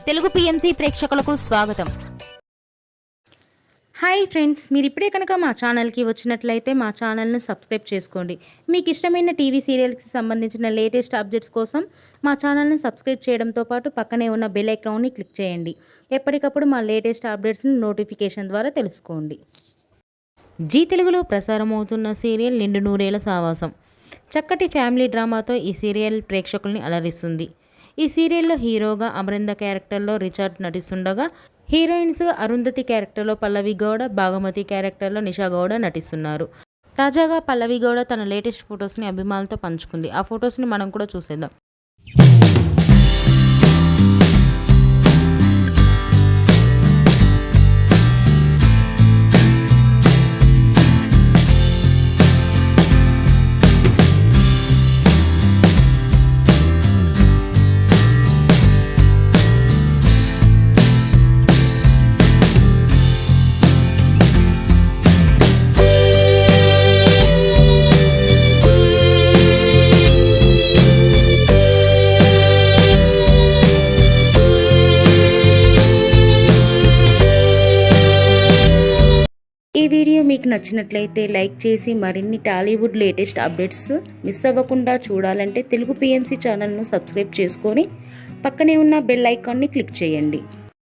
Telugu PMC ప్రేక్షకులకు స్వాగతం. Hi friends, మీరు ఇప్పుడే కనుక మా ఛానల్కి వచ్చినట్లయితే మా ఛానల్ని సబ్స్క్రైబ్ చేసుకోండి. మీకు ఇష్టమైన టీవీ సీరియల్స్కి సంబంధించిన లేటెస్ట్ అప్డేట్స్ కోసం మా ఛానల్ని సబ్స్క్రైబ్ చేయడంతో పాటు పక్కనే ఉన్న బెల్ ఐకాన్ని క్లిక్ చేయండి. ఎప్పటికప్పుడు మా లేటెస్ట్ అప్డేట్స్ని నోటిఫికేషన్ ద్వారా తెలుసుకోండి. జీ తెలుగులో ప్రసారమవుతున్న సీరియల్ నిండు నూరేళ్ల సావాసం. చక్కటి ఫ్యామిలీ డ్రామాతో ఈ సీరియల్ ప్రేక్షకుల్ని అలరిస్తుంది. ఈ సీరియల్లో హీరోగా అమరింద క్యారెక్టర్లో రిచర్డ్ నటిస్తుండగా, హీరోయిన్స్ అరుంధతి క్యారెక్టర్లో పల్లవి గౌడ, భాగమతి క్యారెక్టర్లో నిషా గౌడ నటిస్తున్నారు. తాజాగా పల్లవి గౌడ తన లేటెస్ట్ ఫొటోస్ని అభిమానులతో పంచుకుంది. ఆ ఫొటోస్ని మనం కూడా చూసేద్దాం. ఈ వీడియో మీకు నచ్చినట్లయితే లైక్ చేసి మరిన్ని టాలీవుడ్ లేటెస్ట్ అప్డేట్స్ మిస్ అవ్వకుండా చూడాలంటే తెలుగు పిఎంసి ఛానల్ను సబ్స్క్రైబ్ చేసుకొని పక్కనే ఉన్న బెల్ ఐకాన్ని క్లిక్ చేయండి.